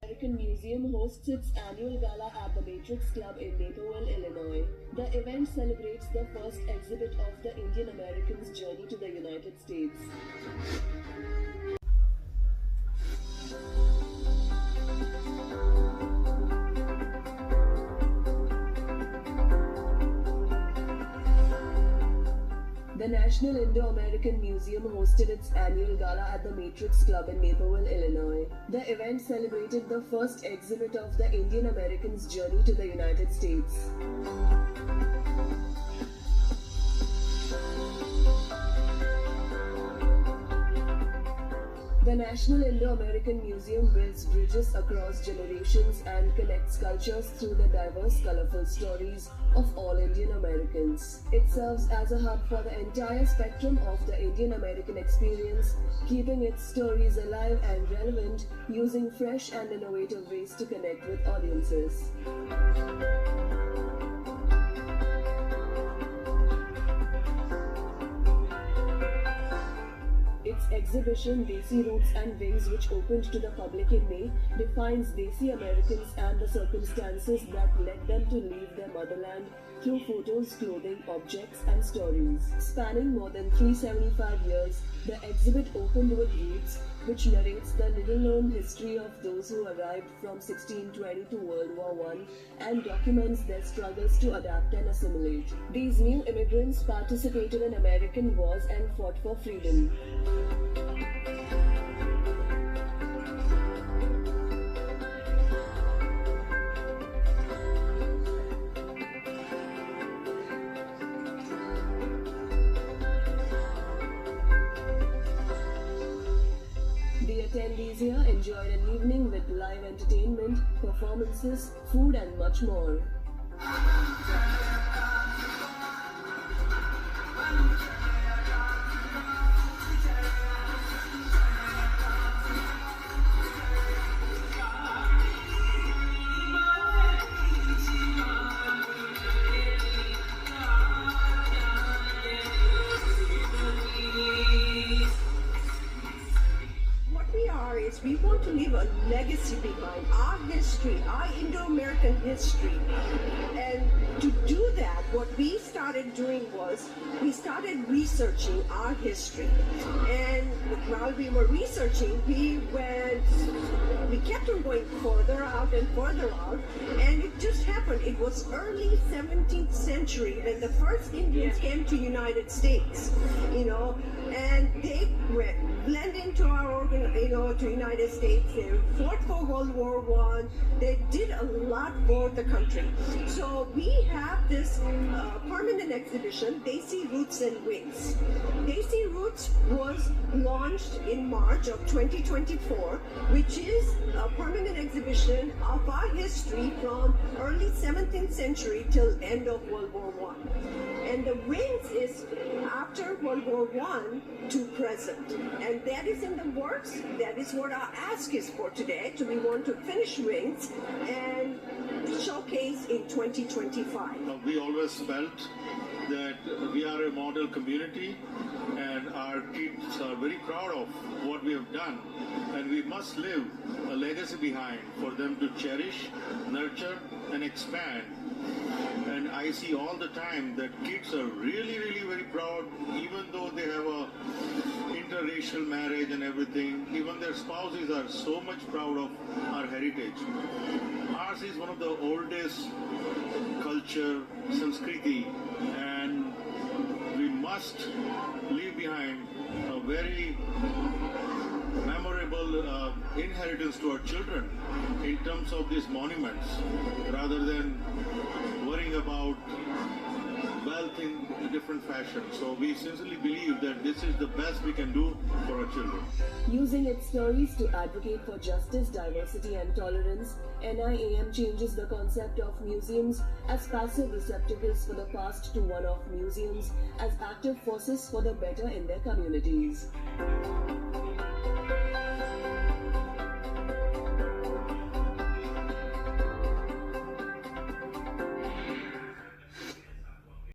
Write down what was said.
American Museum hosts its annual gala at the Matrix Club in Naperville, Illinois. The event celebrates the first exhibit of the Indian Americans' journey to the United States. The National Indo-American Museum hosted its annual gala at the Matrix Club in Naperville, Illinois. The event celebrated the first exhibit of the Indian Americans' journey to the United States. The National Indo-American Museum builds bridges across generations and connects cultures through the diverse, colorful stories of all Indian Americans. It serves as a hub for the entire spectrum of the Indian American experience, keeping its stories alive and relevant, using fresh and innovative ways to connect with audiences. Its exhibition, Desi Roots and Wings, which opened to the public in May, defines Desi Americans and the circumstances that led them to leave their motherland through photos, clothing, objects, and stories. Spanning more than 375 years, the exhibit opened with Roots, which narrates the little-known history of those who arrived from 1620 to World War I and documents their struggles to adapt and assimilate. These new immigrants participated in American wars and fought for freedom. The attendees here enjoyed an evening with live entertainment, performances, food and much more. We want to leave a legacy behind, our history, our Indo-American history. And to do that, what we started doing was, we started researching our history. And while we were researching, we kept on going further out and further out. And it just happened, it was early 17th century when the first Indians came to United States, and they blend into our to United States. They fought for World War I. They did a lot for the country. So we have this permanent exhibition, Desi Roots and Wings. Desi Roots was launched in March of 2024, which is a permanent exhibition of our history from early 17th century till end of World War I. And the Wings is after World War I to present. And that is in the works. That is what our ask is for today. We want to finish Wings and showcase in 2025. We always felt that we are a model community and our kids are very proud of what we have done, and we must leave a legacy behind for them to cherish, nurture and expand. And I see all the time that kids are really very proud, even though they have a interracial marriage and everything. Even their spouses are so much proud of our heritage. Ours is one of the oldest culture, Sanskriti, and we must leave behind a very memorable inheritance to our children in terms of these monuments, rather than worrying about wealth in a different fashion. So we sincerely believe that this is the best we can do for our children. Using its stories to advocate for justice, diversity and tolerance, NIAM changes the concept of museums as passive receptacles for the past to one of museums as active forces for the better in their communities.